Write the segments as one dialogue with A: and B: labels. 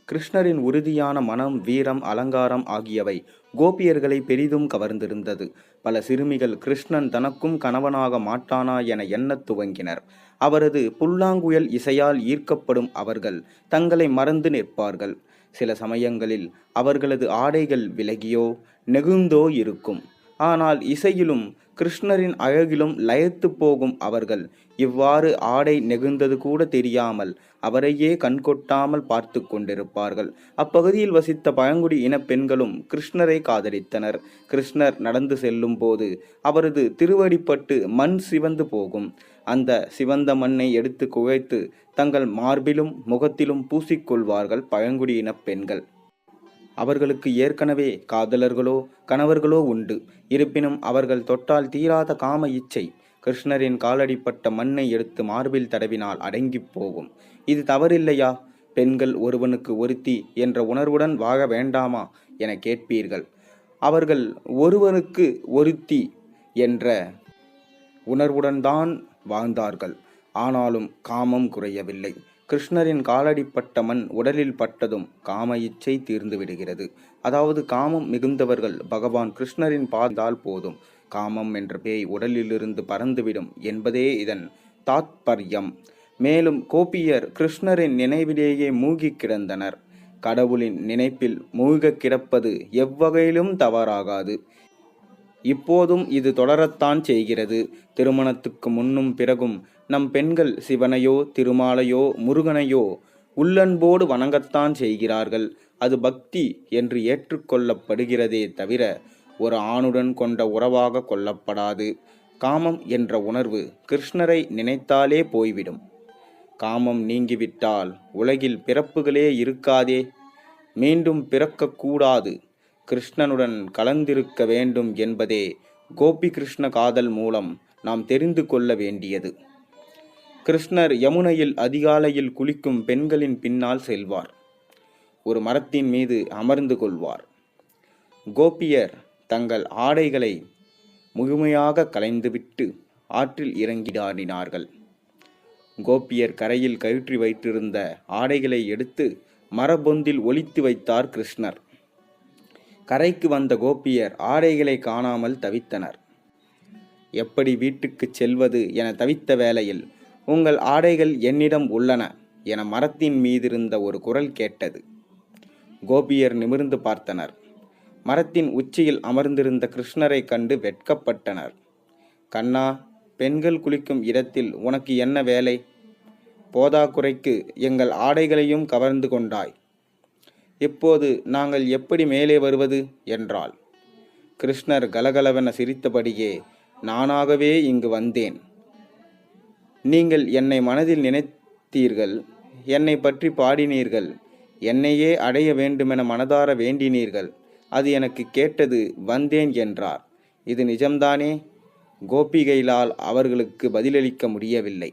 A: கிருஷ்ணரின் உறுதியான மனம், வீரம், அலங்காரம் ஆகியவை கோபியர்களை பெரிதும் கவர்ந்திருந்தது. பல சிறுமிகள் கிருஷ்ணன் தனக்கும் கணவனாக மாட்டானா என எண்ணத் துவங்கினர். அவரது புல்லாங்குழல் இசையால் ஈர்க்கப்படும் அவர்கள் தங்களை மறந்து நிற்பார்கள். சில சமயங்களில் அவர்களது ஆடைகள் விலகியோ நெகிழ்ந்தோ இருக்கும். ஆனால் இசையிலும் கிருஷ்ணரின் அழகிலும் லயத்து போகும் அவர்கள் இவ்வாறு ஆடை நெகிழ்ந்தது கூட தெரியாமல் அவரையே கண்கொட்டாமல் பார்த்து கொண்டிருப்பார்கள். அப்பகுதியில் வசித்த பழங்குடி இன பெண்களும் கிருஷ்ணரை காதலித்தனர். கிருஷ்ணர் நடந்து செல்லும் போது அவரது திருவடிப்பட்டு மண் சிவந்து போகும். அந்த சிவந்த மண்ணை எடுத்து குழைத்து தங்கள் மார்பிலும் முகத்திலும் பூசிக்கொள்வார்கள் பழங்குடியின பெண்கள். அவர்களுக்கு ஏற்கனவே காதலர்களோ கணவர்களோ உண்டு. இருப்பினும் அவர்கள் தொட்டால் தீராத காம இச்சை. கிருஷ்ணரின் காலடிப்பட்ட மண்ணை எடுத்து மார்பில் தடவினால் அடங்கிப் போகும். இது தவறில்லையா? பெண்கள் ஒருவனுக்கு ஒருத்தி என்ற உணர்வுடன் வாழ வேண்டாமா என கேட்பீர்கள். அவர்கள் ஒருவனுக்கு ஒருத்தி என்ற உணர்வுடன் தான் வாழ்ந்தார்கள். ஆனாலும் காமம் குறையவில்லை. கிருஷ்ணரின் காலடிப்பட்ட மண் உடலில் பட்டதும் காம இச்சை தீர்ந்து விடுகிறது. அதாவது காமம் மிகுந்தவர்கள் பகவான் கிருஷ்ணரின் பாதால் போதும் காமம் என்ற பேய் உடலிலிருந்து பறந்துவிடும் என்பதே இதன் தாத்பர்யம். மேலும் கோபியர் கிருஷ்ணரின் நினைவிலேயே மூழ்கி கிடந்தனர். கடவுளின் நினைப்பில் மூழ்க கிடப்பது எவ்வகையிலும் தவறாகாது. இப்போதும் இது தொடரத்தான் செய்கிறது. திருமணத்துக்கு முன்னும் பிறகும் நம் பெண்கள் சிவனையோ திருமாலையோ முருகனையோ உள்ளன்போடு வணங்கத்தான் செய்கிறார்கள். அது பக்தி என்று ஏற்றுக்கொள்ளப்படுகிறதே தவிர ஒரு ஆணுடன் கொண்ட உறவாக கொள்ளப்படாது. காமம் என்ற உணர்வு கிருஷ்ணரை நினைத்தாலே போய்விடும். காமம் நீங்கிவிட்டால் உலகில் பிறப்புகளே இருக்காதே. மீண்டும் பிறக்கக்கூடாது. கிருஷ்ணனுடன் கலந்திருக்க வேண்டும் என்பதே கோபி கிருஷ்ண காதல் மூலம் நாம் தெரிந்து கொள்ள வேண்டியது. கிருஷ்ணர் யமுனையில் அதிகாலையில் குளிக்கும் பெண்களின் பின்னால் செல்வார். ஒரு மரத்தின் மீது அமர்ந்து கொள்வார். கோபியர் தங்கள் ஆடைகளை முழுமையாக களைந்துவிட்டு ஆற்றில் இறங்கிடாடினார்கள். கோபியர் கரையில் கழற்றி வைத்திருந்த ஆடைகளை எடுத்து மரபொந்தில் ஒளித்து வைத்தார் கிருஷ்ணர். கரைக்கு வந்த கோபியர் ஆடைகளை காணாமல் தவித்தனர். எப்படி வீட்டுக்குச் செல்வது என தவித்த வேளையில், உங்கள் ஆடைகள் என்னிடம் உள்ளன என மரத்தின் மீதிருந்த ஒரு குரல் கேட்டது. கோபியர் நிமிர்ந்து பார்த்தனர். மரத்தின் உச்சியில் அமர்ந்திருந்த கிருஷ்ணரை கண்டு வெட்கப்பட்டனர். கண்ணா, பெண்கள் குளிக்கும் இடத்தில் உனக்கு என்ன வேலை? போதாக்குறைக்கு எங்கள் ஆடைகளையும் கவர்ந்து கொண்டாய். இப்போது நாங்கள் எப்படி மேலே வருவது என்றாள். கிருஷ்ணர் கலகலவென சிரித்தபடியே, நானாகவே இங்கு வந்தேன். நீங்கள் என்னை மனதில் நினைத்தீர்கள், என்னை பற்றி பாடினீர்கள், என்னையே அடைய வேண்டுமென மனதார வேண்டினீர்கள். அது எனக்கு கேட்டது, வந்தேன் என்றார். இது நிஜம்தானே? கோபிகைகளால் அவர்களுக்கு பதிலளிக்க முடியவில்லை.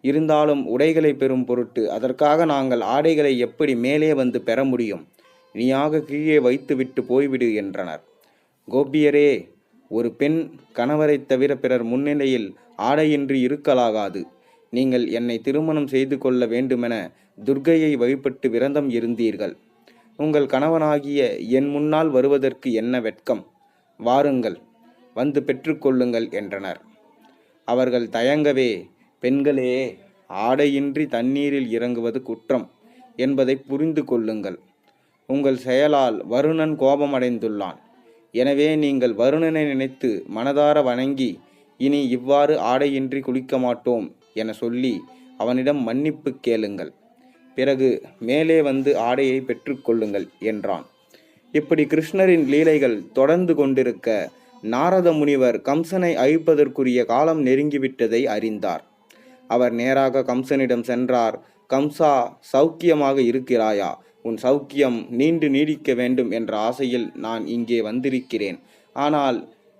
A: இருந்தாலும் உடைகளை பெறும் பொருட்டு அதற்காக நாங்கள் ஆடைகளை எப்படி மேலே வந்து பெற முடியும்? நீயாக கீழே வைத்துவிட்டு போய்விடு என்றனர். கோபியரே, ஒரு பெண் கணவரை தவிர பிறர் முன்னிலையில் ஆடையின்றி இருக்கலாகாது. நீங்கள் என்னை திருமணம் செய்து கொள்ள வேண்டுமென துர்க்கையை வழிபட்டு விரதம் இருந்தீர்கள். உங்கள் கணவனாகிய என் முன்னால் வருவதற்கு என்ன வெட்கம்? வாருங்கள், வந்து பெற்றுக்கொள்ளுங்கள் என்றனர். அவர்கள் தயங்கவே, பெண்களே, ஆடையின்றி தண்ணீரில் இறங்குவது குற்றம் என்பதை புரிந்து கொள்ளுங்கள். உங்கள் செயலால் வருணன் கோபமடைந்துள்ளான். எனவே நீங்கள் வருணனை நினைத்து மனதார வணங்கி இனி இவ்வாறு ஆடையின்றி குளிக்க மாட்டோம் என சொல்லி அவனிடம் மன்னிப்பு கேளுங்கள். பிறகு மேலே வந்து ஆடையை பெற்றுக்கொள்ளுங்கள் என்றான். இப்படி கிருஷ்ணரின் லீலைகள் தொடர்ந்து கொண்டிருக்க நாரத முனிவர் கம்சனை அழிப்பதற்குரிய காலம் நெருங்கிவிட்டதை அறிந்தார். அவர் நேராக கம்சனிடம் சென்றார். கம்சா, சௌக்கியமாக இருக்கிறாயா? உன் சௌக்கியம் நீண்டு நீடிக்க வேண்டும் என்ற ஆசையில் நான் இங்கே வந்திருக்கிறேன். ஆனால்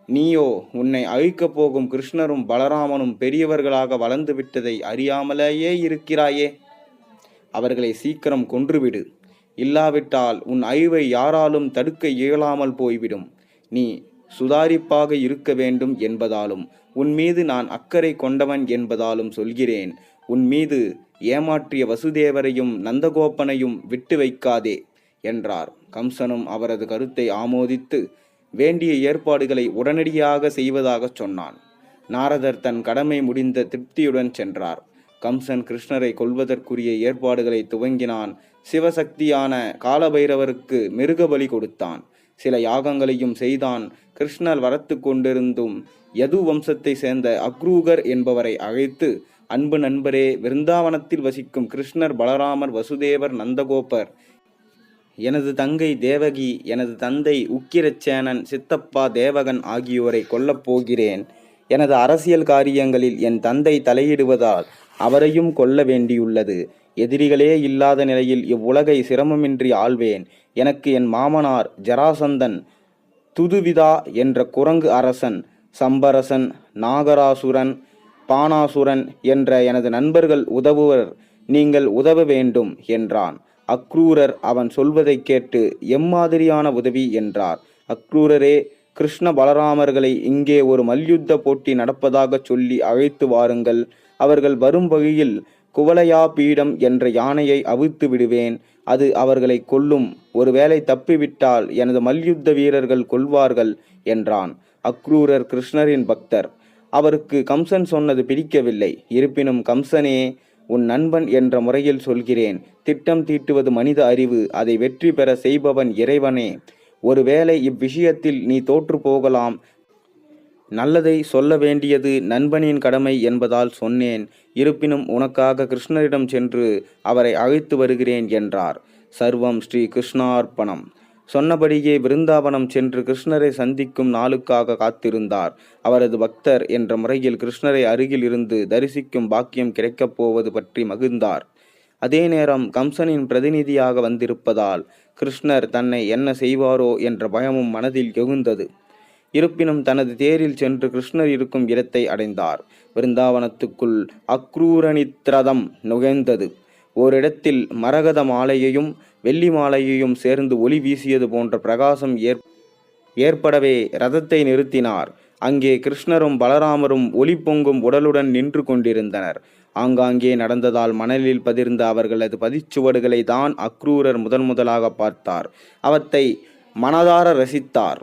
A: நீயோ உன்னை அழிக்கப் போகும் கிருஷ்ணரும் பலராமனும் பெரியவர்களாக வளர்ந்து விட்டதை அறியாமலேயே இருக்கிறாயே. அவர்களை சீக்கிரம் கொன்றுவிடு. இல்லாவிட்டால் உன் அழிவை யாராலும் தடுக்க இயலாமல் போய்விடும். நீ சுதாரிப்பாக இருக்க வேண்டும் என்பதாலும் உன் மீது நான் அக்கறை கொண்டவன் என்பதாலும் சொல்கிறேன். உன் மீது ஏமாற்றிய வசுதேவரையும் நந்தகோபனையும் விட்டு வைக்காதே என்றார். கம்சனும் அவரது கருத்தை ஆமோதித்து வேண்டிய ஏற்பாடுகளை உடனடியாக செய்வதாகச் சொன்னான். நாரதர் தன் கடமை முடிந்த திருப்தியுடன் சென்றார். கம்சன் கிருஷ்ணரை கொல்வதற்குரிய ஏற்பாடுகளை துவங்கினான். சிவசக்தியான காலபைரவருக்கு மிருகபலி கொடுத்தான். சில யாகங்களையும் செய்தான். கிருஷ்ணர் வரத்து கொண்டிருந்தும் யது வம்சத்தை சேர்ந்த அக்ரூகர் என்பவரை அழைத்து, அன்பு நண்பரே, விருந்தாவனத்தில் வசிக்கும் கிருஷ்ணர், பலராமர், வசுதேவர், நந்தகோபர், எனது தங்கை தேவகி, எனது தந்தை உக்கிரச்சேனன், சித்தப்பா தேவகன் ஆகியோரை கொல்லப் போகிறேன். எனது அரசியல் காரியங்களில் என் தந்தை தலையிடுவதால் அவரையும் கொல்ல வேண்டியுள்ளது. எதிரிகளே இல்லாத நிலையில் இவ்வுலகை சிரமமின்றி ஆள்வேன். எனக்கு என் மாமனார் ஜராசந்தன், துதுவிதா என்ற குரங்கு அரசன், சம்பரசன், நாகராசுரன், பானாசுரன் என்ற எனது நண்பர்கள் உதவுவர். நீங்கள் உதவ வேண்டும் என்றான். அக்ரூரர் அவன் சொல்வதை கேட்டு எம்மாதிரியான உதவி என்றார். அக்ரூரரே, கிருஷ்ண பலராமர்களை இங்கே ஒரு மல்யுத்த போட்டி நடப்பதாகச் சொல்லி அழைத்து வாருங்கள். அவர்கள் வரும் வழியில் குவலயா பீடம் என்ற யானையை அவிழ்த்து விடுவேன். அது அவர்களை கொல்லும். ஒருவேளை தப்பிவிட்டால் எனது மல்யுத்த வீரர்கள் கொல்வார்கள் என்றான். அக்ரூரர் கிருஷ்ணரின் பக்தர். அவருக்கு கம்சன் சொன்னது பிடிக்கவில்லை. இருப்பினும், கம்சனே, உன் நண்பன் என்ற முறையில் சொல்கிறேன். திட்டம் தீட்டுவது மனித அறிவு. அதை வெற்றி பெற செய்பவன் இறைவனே. ஒருவேளை இவ்விஷயத்தில் நீ தோற்று போகலாம். நல்லதை சொல்ல வேண்டியது நண்பனின் கடமை என்பதால் சொன்னேன். இருப்பினும் உனக்காக கிருஷ்ணரிடம் சென்று அவரை அழைத்து வருகிறேன் என்றார். சர்வம் ஸ்ரீ கிருஷ்ணார்ப்பணம். சொன்னபடியே விருந்தாவனம் சென்று கிருஷ்ணரை சந்திக்கும் நாளுக்காக காத்திருந்தார். அவரது பக்தர் என்ற முறையில் கிருஷ்ணரை அருகில் இருந்து தரிசிக்கும் பாக்கியம் கிடைக்கப் போவது பற்றி மகிழ்ந்தார். அதே நேரம் கம்சனின் பிரதிநிதியாக வந்திருப்பதால் கிருஷ்ணர் தன்னை என்ன செய்வாரோ என்ற பயமும் மனதில் எழுந்தது. இருப்பினும் தனது தேரில் சென்று கிருஷ்ணர் இருக்கும் இடத்தை அடைந்தார். விருந்தாவனத்துக்குள் அக்ரூரனித்ரதம் நுழைந்தது. ஓரிடத்தில் மரகத மாலையையும் வெள்ளி மாலையையும் சேர்ந்து ஒளி வீசியது போன்ற பிரகாசம் ஏற்படவே ரதத்தை நிறுத்தினார். அங்கே கிருஷ்ணரும் பலராமரும் ஒளி பொங்கும் உடலுடன் நின்று கொண்டிருந்தனர். ஆங்காங்கே நடந்ததால் மணலில் பதிர்ந்த அவர்களது பதிச்சுவடுகளை தான் அக்ரூரர் முதலாக பார்த்தார். அவற்றை மனதார ரசித்தார்.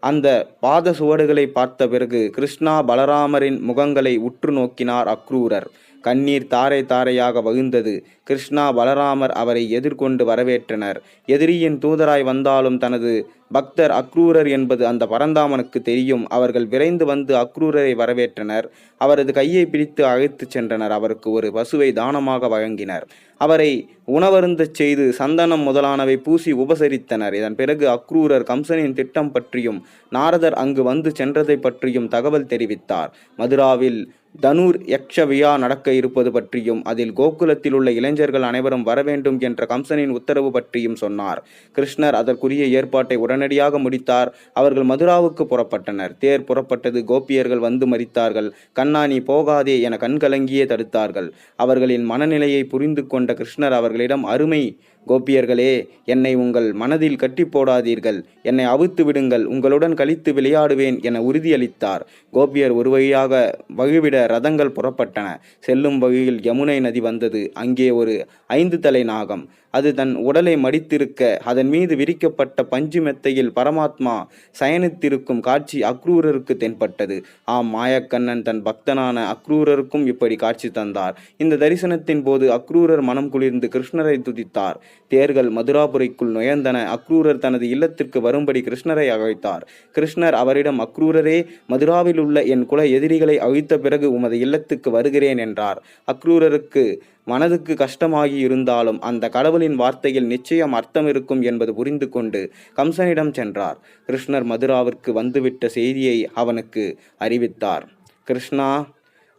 A: அந்த பாத சுவடுகளை பார்த்த பிறகு கிருஷ்ணா பலராமரின் முகங்களை உற்று நோக்கினார் அக்ரூரர். கண்ணீர் தாரை தாரையாக வழிந்தது. கிருஷ்ணா பலராமர் அவரை எதிர்கொண்டு வரவேற்றனர். எதிரியின் தூதராய் வந்தாலும் தனது பக்தர் அக்ரூரர் என்பது அந்த பரந்தாமனுக்கு தெரியும். அவர்கள் விரைந்து வந்து அக்ரூரரை வரவேற்றனர். அவரது கையை பிடித்து அழைத்துச் சென்றனர். அவருக்கு ஒரு பசுவை தானமாக வழங்கினர். அவரை உணவருந்தச் செய்து சந்தனம் முதலானவை பூசி உபசரித்தனர். இதன் பிறகு அக்ரூரர் கம்சனின் திட்டம் பற்றியும் நாரதர் அங்கு வந்து சென்றதை பற்றியும் தகவல் தெரிவித்தார். மதுராவில் தனுர் யக்ஷ விழா நடக்க இருப்பது பற்றியும் அதில் கோகுலத்தில் உள்ள இளைஞர்கள் அனைவரும் வரவேண்டும் என்ற கம்சனின் உத்தரவு பற்றியும் சொன்னார். கிருஷ்ணர் அதற்குரிய ஏற்பாட்டை உடனடியாக முடித்தார். அவர்கள் மதுராவுக்கு புறப்பட்டனர். தேர் புறப்பட்டது. கோபியர்கள் வந்து மறித்தார்கள். கண்ணா, நீ போகாதே என கண்கலங்கியே தடுத்தார்கள். அவர்களின் மனநிலையை புரிந்து கொண்ட கிருஷ்ணர் அவர்களிடம், அருமை கோபியர்களே, என்னை உங்கள் மனதில் கட்டி போடாதீர்கள். என்னை அவிழ்த்து விடுங்கள். உங்களுடன் கழித்து விளையாடுவேன் என உறுதியளித்தார். கோபியர் ஒரு வழியாக வழிவிட ரதங்கள் புறப்பட்டன. செல்லும் வழியில் யமுனை நதி வந்தது. அங்கே ஒரு 5 தலை நாகம். அது தன் உடலை மடித்திருக்க அதன் மீது விரிக்கப்பட்ட பஞ்சு மெத்தையில் பரமாத்மா சயனித்திருக்கும் காட்சி அக்ரூரருக்கு தென்பட்டது. ஆம், மாயக்கண்ணன் தன் பக்தனான அக்ரூரருக்கும் இப்படி காட்சி தந்தார். இந்த தரிசனத்தின் போது அக்ரூரர் மனம் குளிர்ந்து கிருஷ்ணரை துதித்தார். தேர்கள் மதுராபுரைக்குள் நுழைந்தன. அக்ரூரர் தனது இல்லத்திற்கு வரும்படி கிருஷ்ணரை அழைத்தார். கிருஷ்ணர் அவரிடம், அக்ரூரரே, மதுராவில் உள்ள என் குல எதிரிகளை அழித்த பிறகு உமது இல்லத்துக்கு வருகிறேன் என்றார். அக்ரூரருக்கு மனதுக்கு கஷ்டமாகி இருந்தாலும் அந்த கடவுளின் வார்த்தையில் நிச்சயம் அர்த்தம் இருக்கும் என்பது புரிந்து கொண்டு கம்சனிடம் சென்றார். கிருஷ்ணர் மதுராவிற்கு வந்துவிட்ட செய்தியை அவனுக்கு அறிவித்தார். கிருஷ்ணா,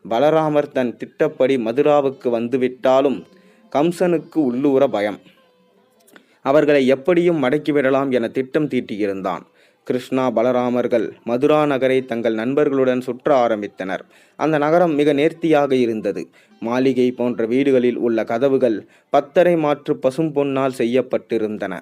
A: பலராமர் தன் திட்டப்படி மதுராவுக்கு வந்துவிட்டாலும் கம்சனுக்கு உள்ளூர பயம். அவர்களை எப்படியும் மடக்கிவிடலாம் என திட்டம் தீட்டியிருந்தான். கிருஷ்ணா பலராமர்கள் மதுரா நகரை தங்கள் நண்பர்களுடன் சுற்ற ஆரம்பித்தனர். அந்த நகரம் மிக நேர்த்தியாக இருந்தது. மாளிகை போன்ற வீடுகளில் உள்ள கதவுகள் 10 மாற்று பசும் பொன்னால் செய்யப்பட்டிருந்தன.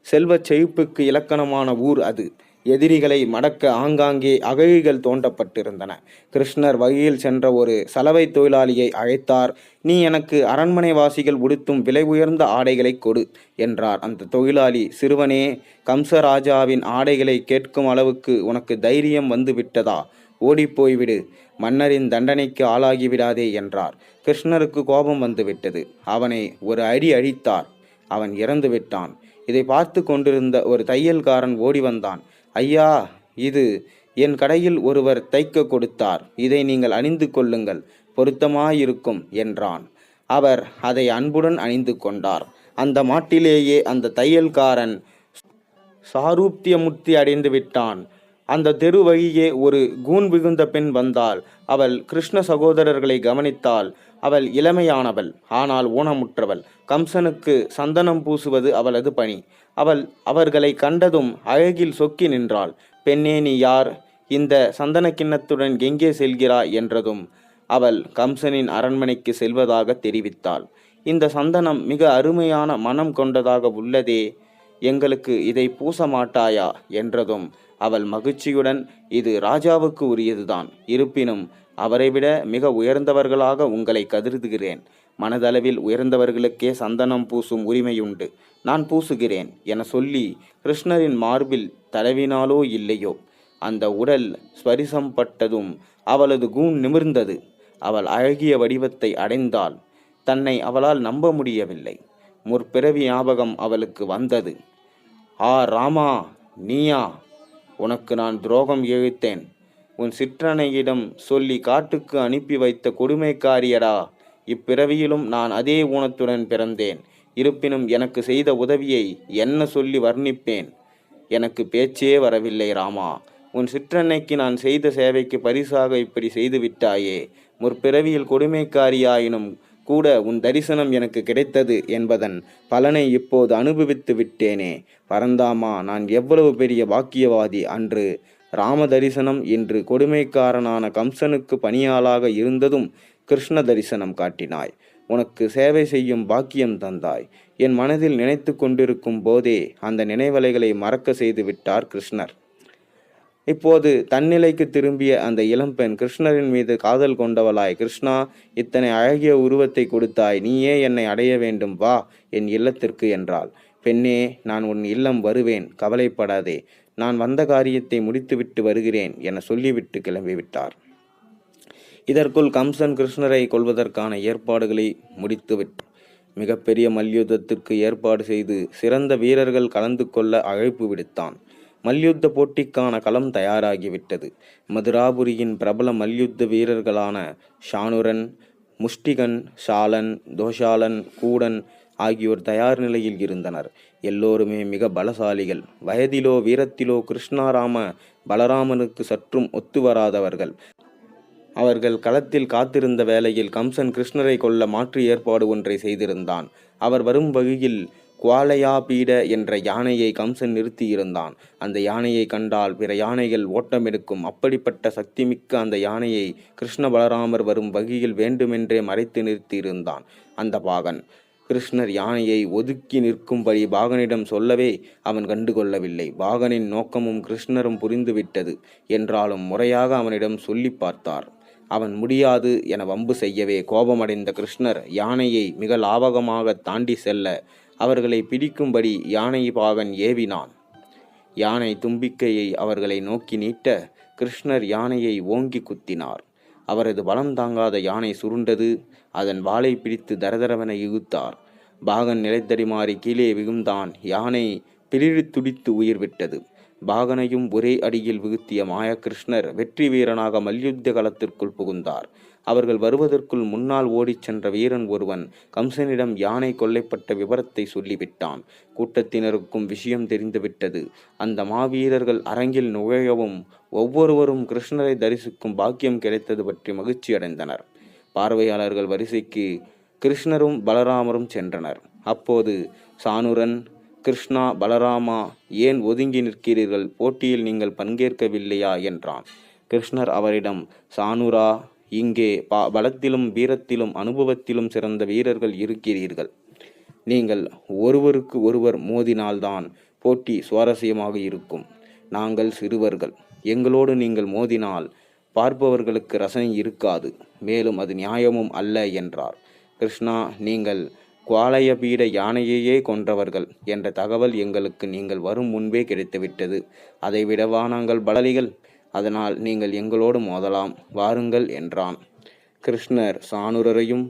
A: செல்வச் செழிப்புக்கு இலக்கணமான ஊர் அது. எதிரிகளை மடக்க ஆங்காங்கே அகழிகள் தோண்டப்பட்டிருந்தன. கிருஷ்ணர் வழியில் சென்ற ஒரு சலவை தொழிலாளியை அழைத்தார். நீ எனக்கு அரண்மனைவாசிகள் உடுத்தும் விலை உயர்ந்த ஆடைகளை கொடு என்றார். அந்த தொழிலாளி, சிறுவனே, கம்சராஜாவின் ஆடைகளை கேட்கும் அளவுக்கு உனக்கு தைரியம் வந்து விட்டதா? ஓடிப்போய்விடு, மன்னரின் தண்டனைக்கு ஆளாகிவிடாதே என்றார். கிருஷ்ணருக்கு கோபம் வந்துவிட்டது. அவனை ஒரு அடி அடித்தார். அவன் இறந்து விட்டான். இதை பார்த்து கொண்டிருந்த ஒரு தையல்காரன் ஓடி வந்தான். ஐயா, இது என் கடையில் ஒருவர் தைக்க கொடுத்தார். இதை நீங்கள் அணிந்து கொள்ளுங்கள், பொருத்தமாயிருக்கும் என்றான். அவர் அதை அன்புடன் அணிந்து கொண்டார். அந்த மாட்டிலேயே அந்த தையல்காரன் சாரூப்தியமுக்தி அடைந்து விட்டான். அந்த தெரு வழியே ஒரு கூன் விகுந்த பெண் வந்தாள். அவள் கிருஷ்ண சகோதரர்களை கவனித்தாள். அவள் இளமையானவள், ஆனால் ஊனமுற்றவள். கம்சனுக்கு சந்தனம் பூசுவது அவளது பணி. அவள் அவர்களை கண்டதும் அழகில் சொக்கி நின்றாள். பெண்ணே, நீ யார்? இந்த சந்தன கிண்ணத்துடன் எங்கே செல்கிறாய் என்றதும் அவள் கம்சனின் அரண்மனைக்கு செல்வதாக தெரிவித்தாள். இந்த சந்தனம் மிக அருமையான மனம் கொண்டதாக உள்ளதே, எங்களுக்கு இதை பூச மாட்டாயா என்றதும் அவள் மகிழ்ச்சியுடன், இது ராஜாவுக்கு உரியதுதான், இருப்பினும் அவரை விட மிக உயர்ந்தவர்களாக உங்களை கருதுகிறேன். மனதளவில் உயர்ந்தவர்களுக்கே சந்தனம் பூசும் உரிமையுண்டு, நான் பூசுகிறேன் என சொல்லி கிருஷ்ணரின் மார்பில் தடவினாலோ இல்லையோ, அந்த உடல் ஸ்பரிசம் பட்டதும் அவளது கூன் நிமிர்ந்தது. அவள் அழகிய வடிவத்தை அடைந்தாள். தன்னை அவளால் நம்ப முடியவில்லை. முற்பிறவி ஞாபகம் அவளுக்கு வந்தது. ஆ ராமா, நீயா? உனக்கு நான் துரோகம் இழைத்தேன். உன் சிற்றனையிடம் சொல்லி காட்டுக்கு அனுப்பி வைத்த கொடுமைக்காரியடா. இப்பிறவியிலும் நான் அதே ஊனத்துடன் பிறந்தேன். இருப்பினும் எனக்கு செய்த உதவியை என்ன சொல்லி வர்ணிப்பேன்? எனக்கு பேச்சே வரவில்லை ராமா. உன் சிற்றன்னைக்கு நான் செய்த சேவைக்கு பரிசாக இப்படி செய்து விட்டாயே. முற்பிறவியில் கொடுமைக்காரியாயினும் கூட உன் தரிசனம் எனக்கு கிடைத்தது என்பதன் பலனை இப்போது அனுபவித்து விட்டேனே. பரந்தாமா, நான் எவ்வளவு பெரிய பாக்கியவாதி! அன்று ராம தரிசனம், இன்று கொடுமைக்காரனான கம்சனுக்கு பணியாளாக இருந்ததும் கிருஷ்ண தரிசனம் காட்டினாய். உனக்கு சேவை செய்யும் பாக்கியம் தந்தாய். என் மனதில் நினைத்து கொண்டிருக்கும் போதே அந்த நினைவலைகளை மறக்க செய்து விட்டார் கிருஷ்ணர். இப்போது தன்னிலைக்கு திரும்பிய அந்த இளம்பெண் கிருஷ்ணரின் மீது காதல் கொண்டவளாய், கிருஷ்ணா, இத்தனை அழகிய உருவத்தை கொடுத்தாய், நீயே என்னை அடைய வேண்டும், வா என் இல்லத்திற்கு என்றாள். பெண்ணே, நான் உன் இல்லம் வருவேன், கவலைப்படாதே. நான் வந்த காரியத்தை முடித்துவிட்டு வருகிறேன் என சொல்லிவிட்டு கிளம்பிவிட்டார். இதற்குள் கம்சன் கிருஷ்ணரை கொல்வதற்கான ஏற்பாடுகளை முடித்துவிட்டு மிகப்பெரிய மல்யுத்தத்திற்கு ஏற்பாடு செய்து சிறந்த வீரர்கள் கலந்து கொள்ள அழைப்பு விடுத்தான். மல்யுத்த போட்டிக்கான களம் தயாராகிவிட்டது. மதுராபுரியின் பிரபல மல்யுத்த வீரர்களான ஷானுரன், முஷ்டிகன், ஷாலன், தோஷாலன், கூடன் ஆகியோர் தயார் நிலையில் இருந்தனர். எல்லோருமே மிக பலசாலிகள். வயதிலோ வீரத்திலோ கிருஷ்ணாராம பலராமனுக்கு சற்றும் ஒத்து வராதவர்கள். அவர்கள் களத்தில் காத்திருந்த வேளையில் கம்சன் கிருஷ்ணரை கொல்ல மாற்று ஏற்பாடு ஒன்றை செய்திருந்தான். அவர் வரும் வழியில் குவாலயா பீட என்ற யானையை கம்சன் நிறுத்தியிருந்தான். அந்த யானையை கண்டால் பிற யானைகள் ஓட்டமெடுக்கும். அப்படிப்பட்ட சக்திமிக்க அந்த யானையை கிருஷ்ண பலராமர் வரும் வழியில் வேண்டுமென்றே மறைத்து நிறுத்தியிருந்தான் அந்த பாகன். கிருஷ்ணர் யானையை ஒதுக்கி நிற்கும்படி பாகனிடம் சொல்லவே அவன் கண்டுகொள்ளவில்லை. பாகனின் நோக்கமும் கிருஷ்ணரும் புரிந்துவிட்டது. என்றாலும் முறையாக அவனிடம் சொல்லி பார்த்தார். அவன் முடியாது என வம்பு செய்யவே கோபமடைந்த கிருஷ்ணர் யானையை மிக லாவகமாக தாண்டி செல்ல அவர்களை பிடிக்கும்படி யானை பாகன் ஏவினான். யானை தும்பிக்கையை அவர்களை நோக்கி நீட்ட கிருஷ்ணர் யானையை ஓங்கி குத்தினார். அவரது பலம் தாங்காத யானை சுருண்டது. அதன் வாளை பிடித்து தரதரவென இழுத்தார். பாகன் நிலைத்தடிமாறி கீழே விழுந்தான். யானை பிரிழி துடித்து உயிர் விட்டது. பாகனையும் ஒரே அடியில் வீழ்த்திய மாயகிருஷ்ணர் வெற்றி வீரனாக மல்யுத்த களத்திற்குள் புகுந்தார். அவர்கள் வருவதற்குள் முன்னால் ஓடிச் சென்ற வீரன் ஒருவன் கம்சனிடம் யானை கொல்லைப்பட்ட விவரத்தை சொல்லிவிட்டான். கூட்டத்தினருக்கும் விஷயம் தெரிந்துவிட்டது. அந்த மாவீரர்கள் அரங்கில் நுழையவும் ஒவ்வொருவரும் கிருஷ்ணரை தரிசிக்கும் பாக்கியம் கிடைத்தது பற்றி மகிழ்ச்சி அடைந்தனர். பார்வையாளர்கள் வரிசைக்கு கிருஷ்ணரும் பலராமரும் சென்றனர். அப்போது சானுரன், கிருஷ்ணா, பலராமா, ஏன் ஒதுங்கி நிற்கிறீர்கள்? போட்டியில் நீங்கள் பங்கேற்கவில்லையா என்றான். கிருஷ்ணர் அவரிடம், சானுரா, இங்கே பலத்திலும் வீரத்திலும் அனுபவத்திலும் சிறந்த வீரர்கள் இருக்கிறீர்கள். நீங்கள் ஒருவருக்கு ஒருவர் மோதினால்தான் போட்டி சுவாரஸ்யமாக இருக்கும். நாங்கள் சிறுவர்கள், எங்களோடு நீங்கள் மோதினால் பார்ப்பவர்களுக்கு ரசனை இருக்காது, மேலும் அது நியாயமும் அல்ல என்றார். கிருஷ்ணா, நீங்கள் குவாலயபீட யானையையே கொன்றவர்கள் என்ற தகவல் எங்களுக்கு நீங்கள் வரும் முன்பே கிடைத்துவிட்டது. அதை விடவா நாங்கள் பலலிகள்? அதனால் நீங்கள் எங்களோடு மோதலாம், வாருங்கள் என்றான். கிருஷ்ணர் சானுரரையும்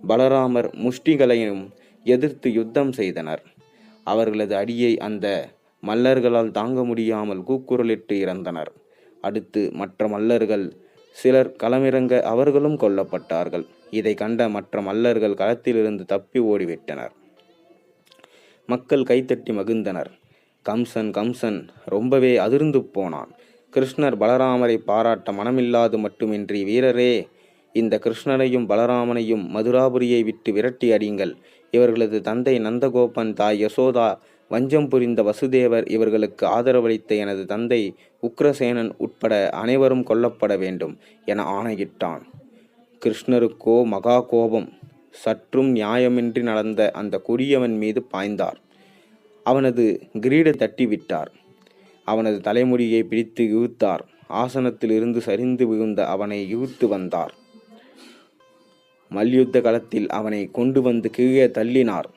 A: பலராமர் முஷ்டிகளையும் எதிர்த்து யுத்தம் செய்தனர். அவர்களது அடியை அந்த மல்லர்களால் தாங்க முடியாமல் கூக்குரலிட்டு இறந்தனர். அடுத்து மற்ற மல்லர்கள் சிலர் களமிறங்க அவர்களும் கொல்லப்பட்டார்கள். இதை கண்ட மற்ற மல்லர்கள் களத்திலிருந்து தப்பி ஓடிவிட்டனர். மக்கள் கைத்தட்டி மகிழ்ந்தனர். கம்சன் ரொம்பவே அதிர்ந்து போனான். கிருஷ்ணர் பலராமரை பாராட்ட மனமில்லாது மட்டுமின்றி, வீரரே, இந்த கிருஷ்ணரையும் பலராமனையும் மதுராபுரியை விட்டு விரட்டி அடியுங்கள். இவர்களது தந்தை நந்தகோபன், தாய் யசோதா, வஞ்சம் புரிந்த வசுதேவர், இவர்களுக்கு ஆதரவளித்த எனது தந்தை உக்ரசேனன் உட்பட அனைவரும் கொல்லப்பட வேண்டும் என ஆணையிட்டான். கிருஷ்ணருக்கோ மகா கோபம். சற்றும் நியாயமின்றி நடந்த அந்த கொடியவன் மீது பாய்ந்தார். அவனது கிரீட தட்டிவிட்டார். அவனது தலைமுடியை பிடித்து இழுத்தார். ஆசனத்தில் இருந்து சரிந்து விழுந்த அவனை இழுத்து வந்தார். மல்யுத்த களத்தில் அவனை கொண்டு வந்து கீழே தள்ளினார்.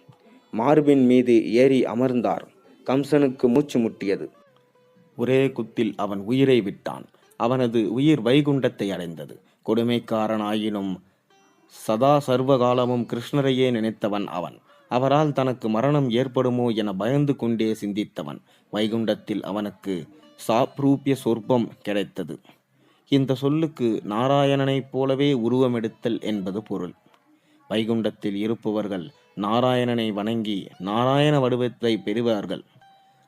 A: மார்பின் மீது ஏறி அமர்ந்தார். கம்சனுக்கு மூச்சு முட்டியது. ஒரே குத்தில் அவன் உயிரை விட்டான். அவனது உயிர் வைகுண்டத்தை அடைந்தது. கொடுமைக்காரனாயினும் சதா சர்வகாலமும் கிருஷ்ணரையே நினைத்தவன் அவன். அவரால் தனக்கு மரணம் ஏற்படுமோ என பயந்து கொண்டே சிந்தித்தவன். வைகுண்டத்தில் அவனுக்கு சாப்ரூபிய சொர்ப்பம் கிடைத்தது. இந்த சொல்லுக்கு நாராயணனைப் போலவே உருவமெடுத்தல் என்பது பொருள். வைகுண்டத்தில் இருப்பவர்கள் நாராயணனை வணங்கி நாராயண வடிவத்தை பெறுவார்கள்.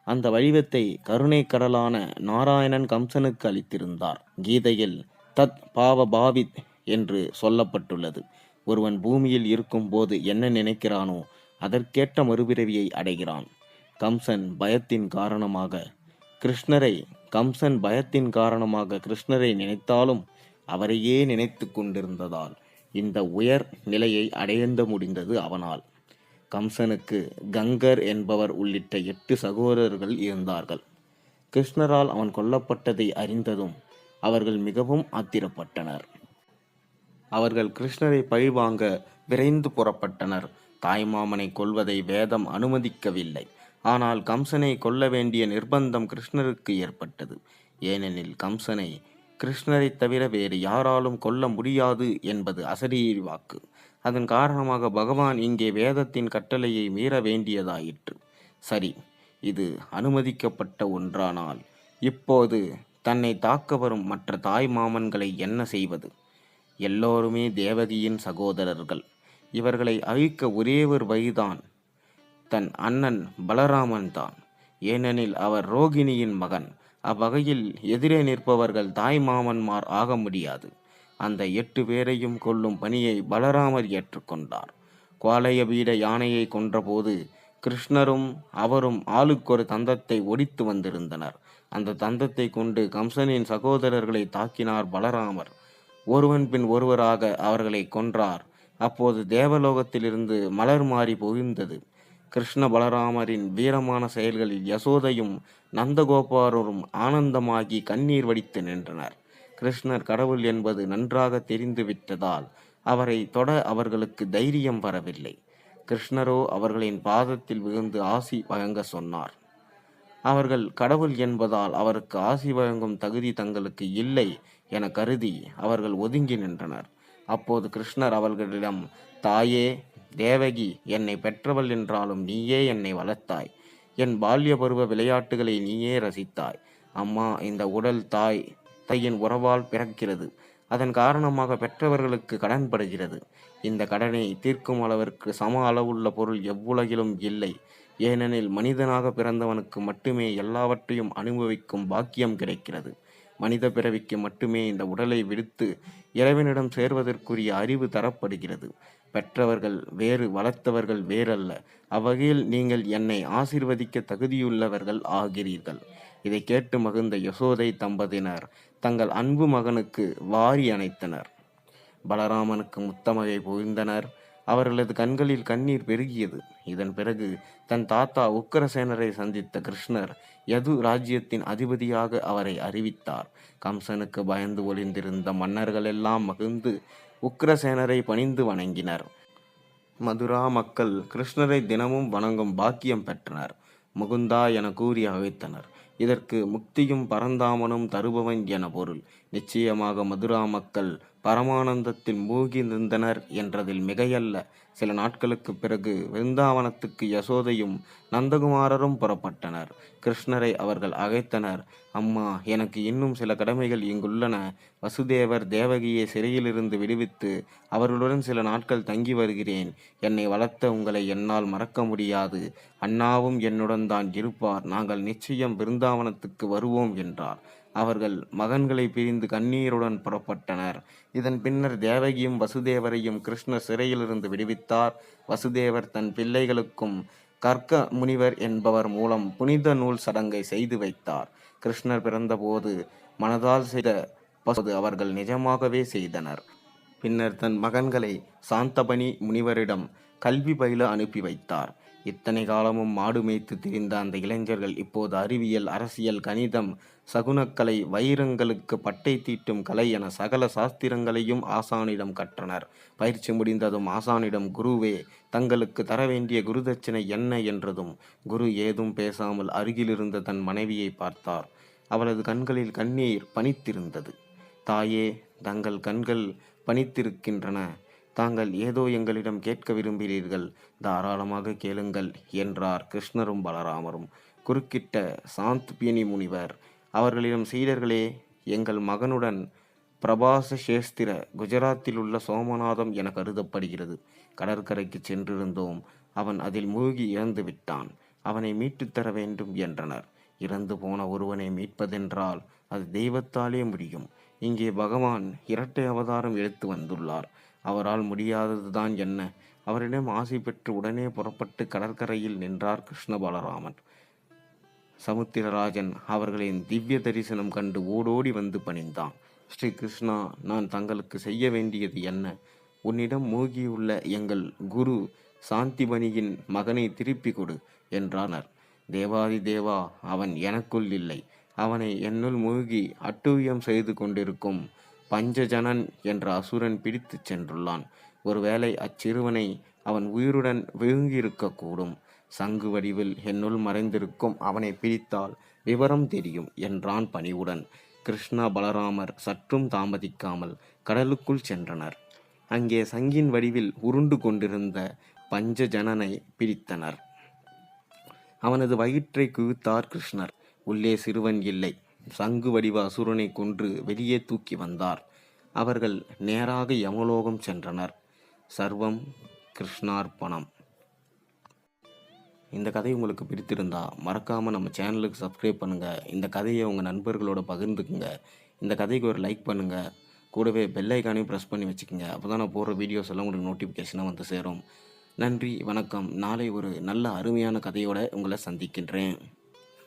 A: அந்த வடிவத்தை கருணை கடலான நாராயணன் கம்சனுக்கு அளித்திருந்தார். கீதையில் தத் பாவ பாவித் என்று சொல்லப்பட்டுள்ளது. ஒருவன் பூமியில் இருக்கும் போது என்ன நினைக்கிறானோ அதற்கேற்ற மறுபிறவியை அடைகிறான். கம்சன் பயத்தின் காரணமாக கிருஷ்ணரை நினைத்தாலும் அவரையே நினைத்து கொண்டிருந்ததால் இந்த உயர் நிலையை அடைந்த முடிந்தது அவனால். கம்சனுக்கு கங்கர் என்பவர் உள்ளிட்ட 8 சகோதரர்கள் இருந்தார்கள். கிருஷ்ணரால் அவன் கொல்லப்பட்டதை அறிந்ததும் அவர்கள் மிகவும் ஆத்திரப்பட்டனர். அவர்கள் கிருஷ்ணரை பழிவாங்க விரைந்து புறப்பட்டனர். தாய்மாமனை கொல்வதை வேதம் அனுமதிக்கவில்லை. ஆனால் கம்சனை கொல்ல வேண்டிய நிர்பந்தம் கிருஷ்ணருக்கு ஏற்பட்டது. ஏனெனில் கம்சனை கிருஷ்ணரை தவிர வேறு யாராலும் கொல்ல முடியாது என்பது அசரீரி வாக்கு. அதன் காரணமாக பகவான் இங்கே வேதத்தின் கட்டளையை மீற வேண்டியதாயிற்று. சரி, இது அனுமதிக்கப்பட்ட ஒன்றானால் இப்போது தன்னை தாக்க வரும் மற்ற தாய் மாமன்களை என்ன செய்வது? எல்லோருமே தேவகியின் சகோதரர்கள். இவர்களை அழிக்க ஒரே ஒரு வழிதான் தன் அண்ணன் பலராமன் தான். ஏனெனில் அவர் ரோகிணியின் மகன். அவ்வகையில் எதிரே நிற்பவர்கள் தாய் மாமன்மார் ஆக முடியாது. அந்த 8 பேரையும் கொல்லும் பணியை பலராமர் ஏற்றுக்கொண்டார். குவாலயபீட யானையை கொன்றபோது கிருஷ்ணரும் அவரும் ஆளுக்கொரு தந்தத்தை ஒடித்து வந்திருந்தனர். அந்த தந்தத்தை கொண்டு கம்சனின் சகோதரர்களை தாக்கினார் பலராமர். ஒருவன் பின் ஒருவராக அவர்களை கொன்றார். அப்போது தேவலோகத்திலிருந்து மலர் மாறி பொழிந்தது. கிருஷ்ண பலராமரின் வீரமான செயல்களில் யசோதையும் நந்தகோபாலரும் ஆனந்தமாகி கண்ணீர் வடித்து நின்றனர். கிருஷ்ணர் கடவுள் என்பது நன்றாக தெரிந்துவிட்டதால் அவரை தொட அவர்களுக்கு தைரியம் வரவில்லை. கிருஷ்ணரோ அவர்களின் பாதத்தில் விழுந்து ஆசி வழங்க சொன்னார். அவர்கள் கடவுள் என்பதால் அவருக்கு ஆசி வழங்கும் தகுதி தங்களுக்கு இல்லை என கருதி அவர்கள் ஒதுங்கி நின்றனர். அப்போது கிருஷ்ணர் அவர்களிடம், தாயே தேவகி, என்னை பெற்றவள் என்றாலும் நீயே என்னை வளர்த்தாய். என் பால்ய பருவ விளையாட்டுகளை நீயே ரசித்தாய். அம்மா, இந்த உடல் தாயின் உறவால் பிறக்கிறது. அதன் காரணமாக பெற்றவர்களுக்கு கடன்படுகிறது. இந்த கடனை தீர்க்கும் அளவிற்கு சம அளவுள்ள பொருள் எவ்வுலகிலும் இல்லை. ஏனெனில் மனிதனாக பிறந்தவனுக்கு மட்டுமே எல்லாவற்றையும் அனுபவிக்கும் பாக்கியம் கிடைக்கிறது. மனித பிறவிக்கு மட்டுமே இந்த உடலை விடுத்து இறைவனிடம் சேர்வதற்குரிய அறிவு தரப்படுகிறது. பெற்றவர்கள் வேறு, வளர்த்தவர்கள் வேறல்ல. அவ்வகையில் நீங்கள் என்னை ஆசீர்வதிக்க தகுதியுள்ளவர்கள் ஆகிறீர்கள். இதை கேட்டு மகிழ்ந்த யசோதை தம்பதியினர் தங்கள் அன்பு மகனுக்கு வாரி அணைத்தனர். பலராமனுக்கு முத்தமகை பொழிந்தனர்.
B: அவர்களது கண்களில் கண்ணீர் பெருகியது. இதன் பிறகு தன் தாத்தா உக்கிரசேனரை சந்தித்த கிருஷ்ணர் யது ராஜ்யத்தின் அதிபதியாக அவரை அறிவித்தார். கம்சனுக்கு பயந்து ஒளிந்திருந்த மன்னர்களெல்லாம் மகிழ்ந்து உக்கிரசேனரை பணிந்து வணங்கினர். மதுரா மக்கள் கிருஷ்ணரை தினமும் வணங்கும் பாக்கியம் பெற்றனர். முகுந்தா என கூறி அழைத்தனர். இதற்கு முக்தியும் பரந்தாமனும் தருபவன் என பொருள். நிச்சயமாக மதுரா மக்கள் பரமானந்தத்தில் மூழ்கி நின்றனர் என்றதில் மிகையல்ல. சில நாட்களுக்கு பிறகு விருந்தாவனத்துக்கு யசோதையும் நந்தகுமாரரும் புறப்பட்டனர். கிருஷ்ணரை அவர்கள் அழைத்தனர். அம்மா, எனக்கு இன்னும் சில கடமைகள் இங்குள்ளன. வசுதேவர் தேவகியை சிறையிலிருந்து விடுவித்து அவர்களுடன் சில நாட்கள் தங்கி வருகிறேன். என்னை வளர்த்த உங்களை என்னால் மறக்க முடியாது. அண்ணாவும் என்னுடன் தான் இருப்பார். நாங்கள் நிச்சயம் விருந்தாவனத்துக்கு வருவோம் என்றார். அவர்கள் மகன்களை பிரிந்து கண்ணீருடன் புறப்பட்டனர். இதன் பின்னர் தேவகியும் வசுதேவரையும் கிருஷ்ணர் சிறையிலிருந்து விடுவித்தார். வசுதேவர் தன் பிள்ளைகளுக்கும் கர்க்க முனிவர் என்பவர் மூலம் புனித நூல் சடங்கை செய்து வைத்தார். கிருஷ்ணர் பிறந்தபோது மனதால் செய்த பசு அவர்கள் நிஜமாகவே செய்தனர். பின்னர் தன் மகன்களை சாந்தபனி முனிவரிடம் கல்வி பயில அனுப்பி வைத்தார். இத்தனை காலமும் மாடு மேய்த்து திரிந்த அந்த இளைஞர்கள் இப்போது அறிவியல், அரசியல், கணிதம், சகுனக்கலை, வைரங்களுக்கு பட்டை தீட்டும் கலை என சகல சாஸ்திரங்களையும் ஆசானிடம் கற்றனர். பயிற்சி முடிந்ததும் ஆசானிடம் குருவே, தங்களுக்கு தர வேண்டிய குருதட்சிணை என்ன என்றதும் குரு ஏதும் பேசாமல் அருகிலிருந்த தன் மனைவியை பார்த்தார். அவளது கண்களில் கண்ணீர் பனித்திருந்தது. தாயே, தங்கள் கண்கள் பனித்திருக்கின்றன. தாங்கள் ஏதோ எங்களிடம் கேட்க விரும்புகிறீர்கள். தாராளமாக கேளுங்கள் என்றார் கிருஷ்ணரும் பலராமரும். குறுக்கிட்ட சாந்த்பியனி முனிவர் அவர்களிடம், சீடர்களே, எங்கள் மகனுடன் பிரபாச சேஸ்திர குஜராத்தில் உள்ள சோமநாதம் என கருதப்படுகிறது. கடற்கரைக்கு சென்றிருந்தோம். அவன் அதில் மூழ்கி இறந்து விட்டான். அவனை மீட்டுத் தர வேண்டும் என்றனர். இறந்து போன ஒருவனை மீட்பதென்றால் அது தெய்வத்தாலே முடியும். இங்கே பகவான் இரட்டை அவதாரம் எடுத்து வந்துள்ளார். அவரால் முடியாததுதான் என்ன? அவரிடம் ஆசை பெற்று உடனே புறப்பட்டு கடற்கரையில் நின்றார் கிருஷ்ண பலராமன். சமுத்திரராஜன் அவர்களின் திவ்ய தரிசனம் கண்டு ஓடோடி வந்து பணிந்தான். ஸ்ரீ கிருஷ்ணா, நான் தங்களுக்கு செய்ய வேண்டியது என்ன? உன்னிடம் மூழ்கியுள்ள எங்கள் குரு சாந்திபனியின் மகனை திருப்பி கொடு என்றானர். தேவாதி தேவா, அவன் எனக்குள் இல்லை. அவனை என்னுள் மூழ்கி அட்டூழியம் செய்து கொண்டிருக்கும் பஞ்சஜனன் என்ற அசுரன் பிடித்துச் சென்றுள்ளான். ஒருவேளை அச்சிறுவனை அவன் உயிருடன் விழுங்கியிருக்கக்கூடும். சங்கு வடிவில் என்னுள் மறைந்திருக்கும் அவனை பிடித்தால் விவரம் தெரியும் என்றான் பணிவுடன். கிருஷ்ணா பலராமர் சற்றும் தாமதிக்காமல் கடலுக்குள் சென்றனர். அங்கே சங்கின் வடிவில் உருண்டு கொண்டிருந்த பஞ்சஜனனை பிடித்தனர். அவனது வயிற்றை குவித்தார் கிருஷ்ணர். உள்ளே சிறுவன் இல்லை. சங்கு வடிவ அசுரனை கொன்று வெளியே தூக்கி வந்தார். அவர்கள் நேராக யமலோகம் சென்றனர். சர்வம் கிருஷ்ணார்ப்பணம். இந்த கதை உங்களுக்கு பிடித்திருந்தா மறக்காமல் நம்ம சேனலுக்கு சப்ஸ்கிரைப் பண்ணுங்கள். இந்த கதையை உங்கள் நண்பர்களோட பகிர்ந்துக்குங்க. இந்த கதைக்கு ஒரு லைக் பண்ணுங்கள். கூடவே பெல் ஐக்கானையும் ப்ரெஸ் பண்ணி வச்சுக்கோங்க. அப்போ தான் நான் போடுற வீடியோஸ் எல்லாம் உங்களுக்கு நோட்டிஃபிகேஷனாக வந்து சேரும். நன்றி, வணக்கம். நாளை ஒரு நல்ல அருமையான கதையோடு உங்களை சந்திக்கின்றேன்.